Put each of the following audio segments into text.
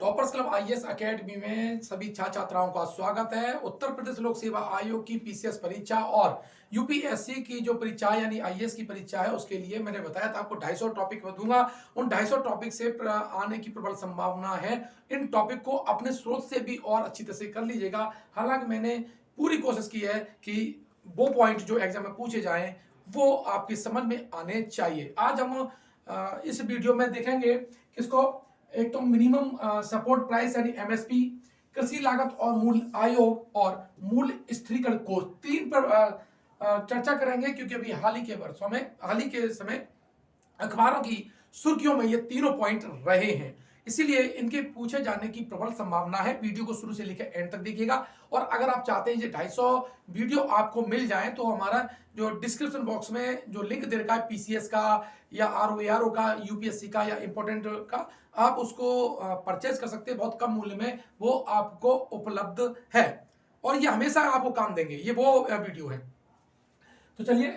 Toppers club IAS academy में सभी छात्र छात्राओं का स्वागत है। उत्तर प्रदेश लोक सेवा आयोग की पीसीएस परीक्षा और यूपीएससी की जो परीक्षा यानी आईएएस की परीक्षा है उसके लिए मैंने बताया था आपको 250 टॉपिक मैं दूंगा। उन 250 टॉपिक से आने की प्रबल संभावना है। इन टॉपिक को अपने स्रोत से भी और अच्छी तरह से कर लीजिएगा। हालांकि मैंने पूरी कोशिश की है कि वो पॉइंट जो एग्जाम में पूछे जाएं वो आपकी समझ में आने चाहिए। आज हम इस वीडियो में देखेंगे किसको, एक तो मिनिमम सपोर्ट प्राइस यानी एमएसपी, कृषि लागत और मूल्य आयोग और मूल्य स्थिरीकरण कोष, तीन पर चर्चा करेंगे क्योंकि अभी हाल ही के समय अखबारों की सुर्खियों में ये तीनों पॉइंट रहे हैं, इसीलिए इनके पूछे जाने की प्रबल संभावना है। वीडियो को शुरू से लेकर एंड तक देखिएगा। और अगर आप चाहते हैं ये 250 वीडियो आपको मिल जाए तो हमारा जो डिस्क्रिप्शन बॉक्स में जो लिंक दे रखा है पीसीएस का या आरओ का, यूपीएससी का या इंपॉर्टेंट का, आप उसको परचेज कर सकते हैं। बहुत कम मूल्य में वो आपको उपलब्ध है और ये हमेशा आपको काम देंगे। ये वो वीडियो है। तो चलिए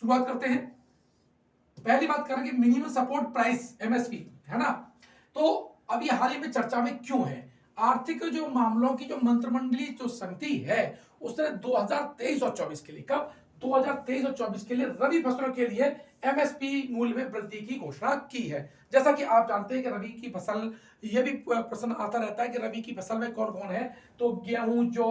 शुरुआत करते हैं। पहली बात करेंगे मिनिमम सपोर्ट प्राइस एमएसपी, है ना। तो अभी हाल ही में चर्चा में क्यों है? आर्थिक जो मामलों की जो मंत्रिमंडलीय जो समिति है उसने 2023 और 24 के लिए, कब 2023 और 24 के लिए रबी फसलों के लिए एमएसपी मूल्य में वृद्धि की घोषणा की है। जैसा कि आप जानते हैं कि रबी की फसल, ये भी प्रश्न आता रहता है कि रबी की फसल में कौन कौन है, तो गेहूं, जौ,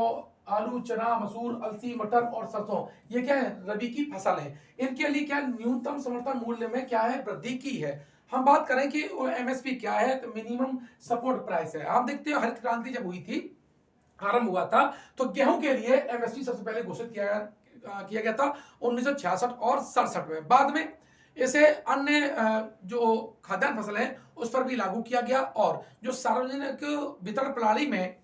आलू, चना, मसूर, अलसी, मटर और सरसों, ये क्या है, रबी की फसल है। इनके लिए क्या न्यूनतम समर्थन मूल्य में क्या है, वृद्धि की है। हम बात करें कि एमएसपी क्या है, तो मिनिमम सपोर्ट प्राइस है। आप देखते हो हरित क्रांति जब हुई थी, आरंभ हुआ था, तो गेहूं के लिए एमएसपी सबसे पहले घोषित किया गया था 1966 और 67 में। बाद में इसे अन्य जो खाद्यान्न फसल है उस पर भी लागू किया गया और जो सार्वजनिक वितरण प्रणाली में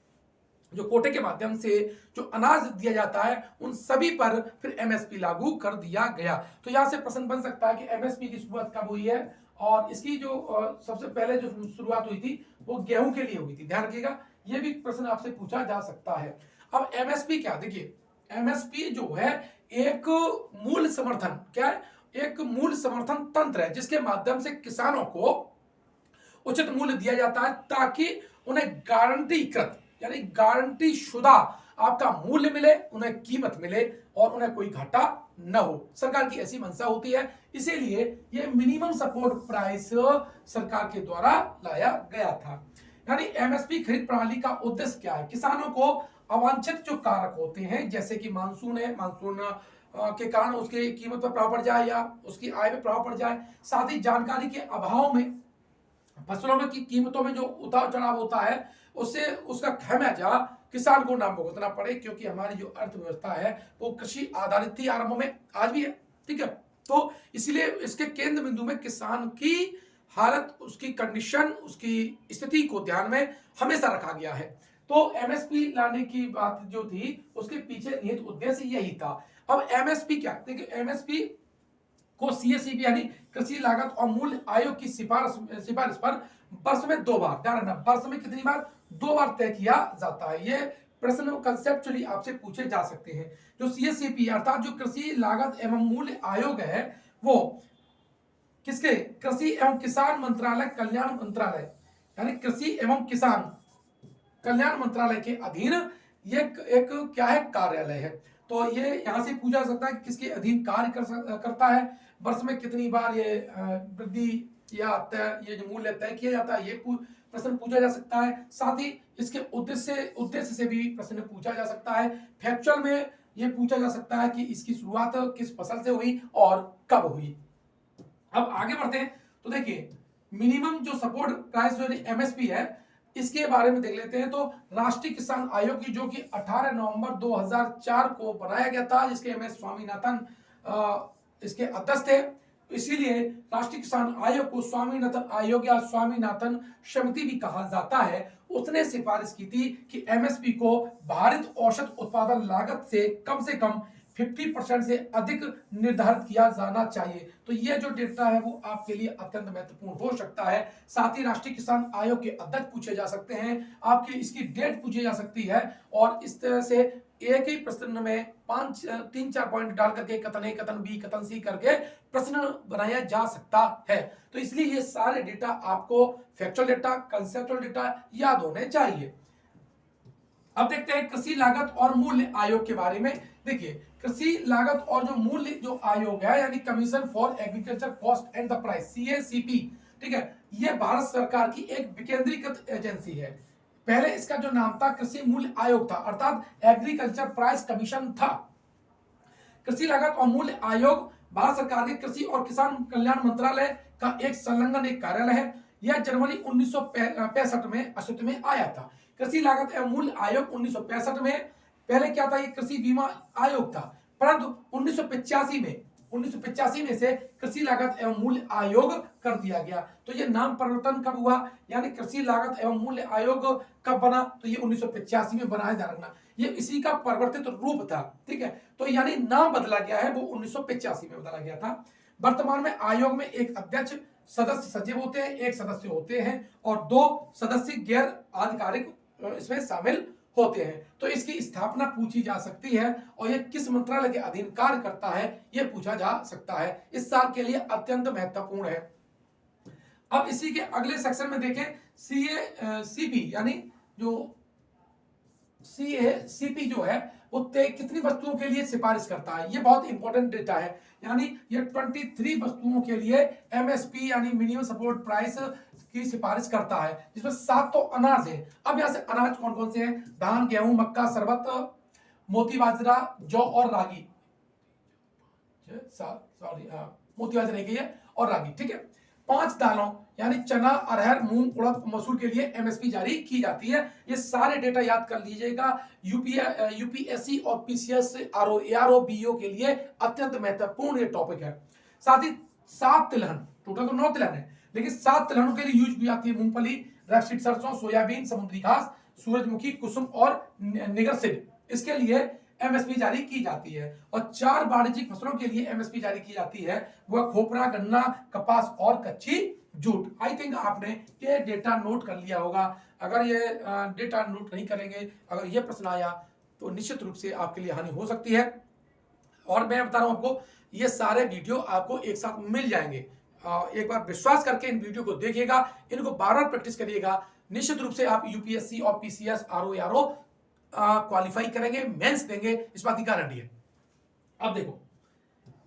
जो कोटे के माध्यम से जो अनाज दिया जाता है उन सभी पर फिर एमएसपी लागू कर दिया गया। तो यहां से प्रश्न बन सकता है कि एमएसपी की शुरुआत कब हुई है, और इसकी जो सबसे पहले जो शुरुआत हुई थी वो गेहूं के लिए हुई थी। ध्यान रखिएगा, ये भी प्रश्न आपसे पूछा जा सकता है। अब एमएसपी क्या, देखिए एमएसपी जो है एक मूल्य समर्थन, क्या है, एक मूल्य समर्थन तंत्र है जिसके माध्यम से किसानों को उचित मूल्य दिया जाता है ताकि उन्हें गारंटीकृत यानी गारंटी शुदा आपका मूल्य मिले, उन्हें कीमत मिले और उन्हें कोई घाटा न हो। सरकार की ऐसी मंशा होती है, इसीलिए यह मिनिमम सपोर्ट प्राइस सरकार के द्वारा लाया गया था। यानी एमएसपी खरीद प्रणाली का उद्देश्य क्या है, किसानों को अवांछित जो कारक होते हैं जैसे कि मानसून है, मानसून के कारण उसकी कीमत पर प्रभाव पड़ जाए या उसकी आय पर प्रभाव पड़ जाए, साथ ही जानकारी के अभाव में फसलों में की कीमतों में जो उतार चढ़ाव होता है उससे उसका खमियाजा किसान को ना भुगतना पड़े, क्योंकि हमारी जो अर्थव्यवस्था है वो कृषि आधारित थी आरंभ में, आज भी है, ठीक है। तो इसलिए इसके केंद्र बिंदु में किसान की हालत, उसकी कंडीशन, उसकी स्थिति को ध्यान में हमेशा रखा गया है। तो एमएसपी लाने की बात जो थी उसके पीछे निहित उद्देश्य यही था। अब एमएसपी क्या, देखिए एमएसपी को सीएसईबी यानी कृषि लागत और मूल्य आयोग की सिफारिश पर वर्ष में 2 बार, ध्यान रखना, वर्ष में कितनी बार, 2 बार तय किया जाता है। ये प्रश्न कंसेप्चुअली आपसे पूछे जा सकते हैं। जो सीएसईबी अर्थात जो कृषि लागत एवं मूल्य आयोग है वो किसके, कृषि एवं किसान मंत्रालय कल्याण मंत्रालय यानी कृषि एवं किसान कल्याण मंत्रालय के अधीन ये एक क्या है, कार्यालय है। तो ये यहां से पूछा जा सकता है किसके अधीन कार्य करता है, वर्ष में कितनी बार ये वृद्धि या ये जो मूल्य तय किया जाता है, ये प्रश्न पूछा जा सकता है। साथ ही इसके उद्देश्य से भी प्रश्न पूछा जा सकता है। फैक्चुअल में ये पूछा जा सकता है कि इसकी शुरुआत किस फसल से हुई और कब हुई। अब आगे बढ़ते हैं तो देखिए मिनिमम जो सपोर्ट प्राइस जो एमएसपी है इसके बारे में देख लेते हैं। तो राष्ट्रीय किसान आयोग की जो कि 18 नवंबर 2004 को बनाया गया था, जिसके एम एस स्वामीनाथन इसके अध्यक्ष थे, इसीलिए राष्ट्रीय किसान आयोग को स्वामीनाथन आयोग या स्वामीनाथन समिति भी कहा जाता है। उसने सिफारिश की थी कि एमएसपी को भारित औसत उत्पादन लागत से कम 50% से अधिक निर्धारित किया जाना चाहिए। तो ये जो डेटा है वो आपके लिए अत्यंत महत्वपूर्ण हो सकता है। साथ ही राष्ट्रीय किसान आयोग के अध्यक्ष पूछे जा सकते हैं, आपकी इसकी डेट पूछी जा सकती है और इस तरह से एक ही प्रश्न में 3-4 पॉइंट डाल करके कथन ए, कथन बी, कथन सी करके प्रश्न बनाया जा सकता है। तो इसलिए ये सारे डेटा आपको फैक्चुअल डेटा, कंसेप्चुअल डेटा याद होने चाहिए। अब देखते हैं कृषि लागत और मूल्य आयोग के बारे में। देखिए, कृषि लागत और जो मूल्य जो आयोग है, यानी commission for agriculture cost and the price, CACP, ठीक है, यह भारत सरकार की एक विकेंद्रीकृत एजेंसी है। पहले इसका जो नाम था कृषि मूल्य आयोग था, अर्थात एग्रीकल्चर प्राइस कमीशन था। कृषि लागत और मूल्य आयोग भारत सरकार के कृषि और किसान कल्याण मंत्रालय का एक संलग्न एक कार्यालय है। यह जनवरी 1965 में अस्तित्व में आया था। कृषि लागत एवं मूल्य आयोग 1965 में, पहले क्या था, ये कृषि बीमा आयोग था, परंतु 1985 में से कृषि लागत एवं मूल्य आयोग कर दिया गया। तो ये नाम परिवर्तन कब हुआ, यानी कृषि लागत एवं मूल्य आयोग कब बना, तो ये 1985 में बनाया जा रहा, ये इसी का परिवर्तित रूप था, ठीक है। तो यानी नाम बदला गया है, वो 1985 में बदला गया था। वर्तमान में आयोग में एक अध्यक्ष, सदस्य सचिव होते हैं, एक सदस्य होते हैं और 2 सदस्य गैर आधिकारिक इसमें शामिल होते हैं। तो इसकी स्थापना पूछी जा सकती है और ये किस मंत्रालय के अधीन कार्य करता है, ये पूछा जा सकता है। इस साल के लिए अत्यंत महत्वपूर्ण है। अब इसी के अगले सेक्शन में देखें, CACP यानी जो CACP जो है वो कितनी वस्तुओं के लिए सिफारिश करता है, ये बहुत इंपॉर्टेंट डेटा है। यानी ये 23 वस्तुओं के लिए MSP यानी मिनिमम सपोर्ट प्राइस की सिफारिश करता है, जिसमें 7 तो अनाज है। अब यहाँ से अनाज कौन कौन से हैं, धान, गेहूं, मक्का, शरबत, मोती बाजरा, जौ और रागी, मोती बाजरा की है और रागी, ठीक है। 5 दालों यानी चना, अरहर, मूंग, उड़द, मसूर के लिए MSP जारी की जाती है। ये सारे डेटा याद कर लीजिएगा। UPSC और PCS ARO BO के लिए अत्यंत महत्वपूर्ण ये टॉपिक है। साथ ही 7 तिलहन, टोटल तो 9 तिलहन है, लेकिन 7 तिलहनों के लिए यूज की जाती है मूंगफली, रेपसीड सरसों, सोयाबीन, समुद्री घास, सूरजमुखी, कुसुम और निगरसीड, इसके लिए MSP जारी की जाती है। और 4 वाणिज्यिक फसलों के लिए MSP जारी की जाती है, वह खोपरा, गन्ना, कपास और कच्ची जूट। आई थिंक आपने ये डेटा नोट कर लिया होगा। अगर ये डेटा नोट नहीं करेंगे, अगर ये प्रश्न आया तो निश्चित रूप से आपके लिए हानि हो सकती है। और मैं बता रहा हूं आपको, ये सारे वीडियो आपको एक साथ मिल जाएंगे। एक बार विश्वास करके इन वीडियो को देखिएगा, इनको बार-बार प्रैक्टिस करिएगा। निश्चित रूप से आप UPSC और PCS RO क्वालिफाई करेंगे, मेंस देंगे, इस बात की गारंटी है। अब देखो,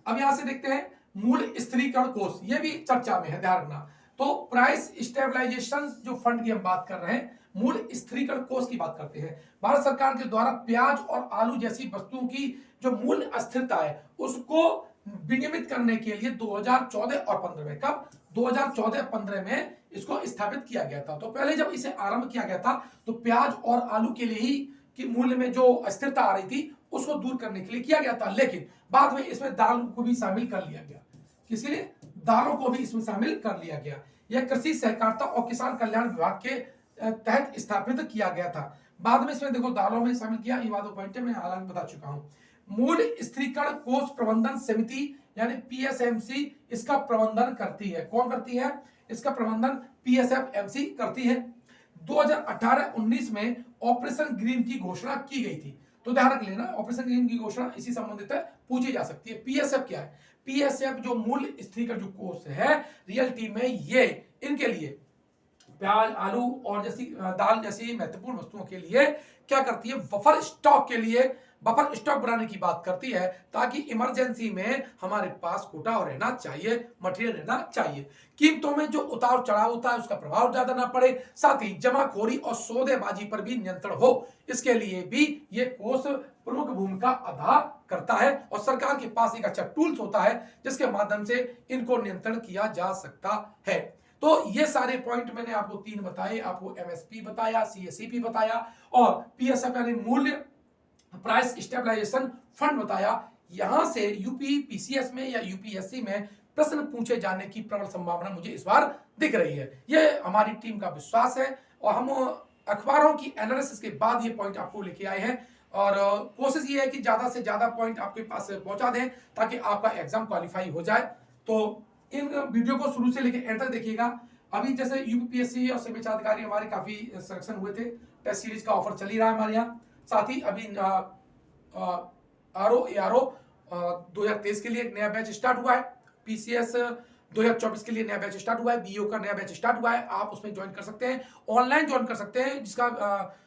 अब यहां से देखते हैं मूल्य स्थिरीकरण कोष, ये भी चर्चा में है, ध्यान रखना। तो प्राइस स्टेबलाइजेशन जो फंड की हम बात कर रहे हैं, मूल्य स्थिरीकरण कोष की बात करते हैं। भारत सरकार के द्वारा प्याज और आलू जैसी वस्तुओं की जो मूल्य अस्थिरता है उसको विनियमित करने के लिए 2014 और 15 में, कब 2014-15 में इसको स्थापित किया गया था। तो पहले जब इसे आरंभ किया गया था तो प्याज और आलू के लिए ही की मूल्य में जो अस्थिरता आ रही थी उसको दूर करने के लिए किया गया था, लेकिन बाद में इसमें दाल को भी शामिल कर लिया गया। किसके लिए, दालों को भी इसमें शामिल कर लिया गया। यह कृषि सहकारिता और किसान कल्याण विभाग के तहत स्थापित किया गया था। बाद में इसमें देखो दालों में शामिल किया, ये बात पॉइंट मैं हालांकि बता चुका हूं। मूल्य स्थिरीकरण कोष प्रबंधन समिति यानी PSMC इसका प्रबंधन करती है। कौन करती है इसका प्रबंधन? PSFMC करती है। 2018-19 में ऑपरेशन ग्रीन की घोषणा की गई थी, तो ध्यान रख लेना, ऑपरेशन ग्रीन की घोषणा इसी संबंधित है, पूछी जा सकती है। PSF क्या है? PSF जो मूल्य स्थिरीकरण जो कोष है रियलिटी में ये इनके लिए प्याज, आलू और जैसी दाल जैसी महत्वपूर्ण वस्तुओं के लिए क्या करती है, बफर स्टॉक के लिए बफर स्टॉक बनाने की बात करती है, ताकि इमरजेंसी में हमारे पास कोटा रहना चाहिए, मटेरियल रहना चाहिए। कीमतों में जो उतार चढ़ाव होता है उसका प्रभाव ज्यादा ना पड़े, साथ ही जमाखोरी और सौदेबाजी पर भी नियंत्रण हो, इसके लिए भी ये कोष प्रमुख भूमिका अदा करता है। और सरकार के पास एक अच्छा टूल्स होता है जिसके माध्यम से इनको नियंत्रण किया जा सकता है। तो ये सारे पॉइंट मैंने आपको 3 बताए, आपको MSP बताया, CACP बताया और PSF यानी मूल्य प्राइस स्टेबलाइजेशन फंड बताया। यहां से यूपी PCS में या UPSC में प्रश्न पूछे जाने की प्रबल संभावना मुझे इस बार दिख रही है, ये हमारी टीम का विश्वास है। और हम अखबारों की एनालिसिस के बाद ये पॉइंट आपको लेके आए हैं और कोशिश ये है कि ज्यादा से ज्यादा पॉइंट आपके पास पहुंचा दें ताकि आपका एग्जाम क्वालिफाई हो जाए। तो इन वीडियो को शुरू से लेकर एंड तक देखिएगा। अभी जैसे UPSC और सभी अधिकारी हमारे काफी सिलेक्शन हुए थे, टेस्ट सीरीज का ऑफर चल ही रहा है हमारे यहाँ। साथ ही अभी R O A R O 2023 के लिए एक नया बैच स्टार्ट हुआ है। पीसीएस 2024 के लिए नया बैच स्टार्ट हुआ है। बीओ का नया बैच स्टार्ट हुआ है, आप उसमें ज्वाइन कर सकते हैं, ऑनलाइन ज्वाइन कर सकते हैं, जिसका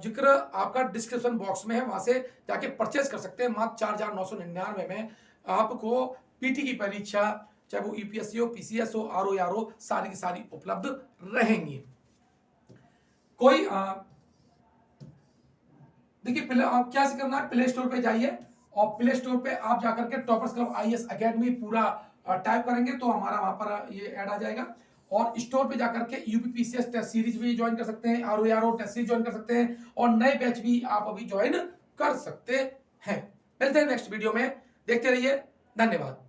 जिक्र आपका डिस्क्रिप्शन बॉक्स में है, वहां से जाके परचेज कर सकते हैं। मात्र 4,999 में आपको पीटी की परीक्षा, चाहे वो यूपीएससी हो, पीसीएस हो, आर ओ, सारी की सारी उपलब्ध रहेंगी। कोई देखिए क्या से करना है, प्ले स्टोर पे जाइए और प्ले स्टोर पे आप जाकर के टॉपर्स क्लब आईएएस एकेडमी पूरा टाइप करेंगे तो हमारा वहां पर ये ऐड आ जाएगा। और स्टोर पे जाकर के यूपीपीसीएस टेस्ट सीरीज भी ज्वाइन कर सकते हैं, आरओ टेस्ट सीरीज ज्वाइन कर सकते हैं, और नए बैच भी आप अभी ज्वाइन कर सकते हैं। मिलते हैं नेक्स्ट वीडियो में, देखते रहिए, धन्यवाद।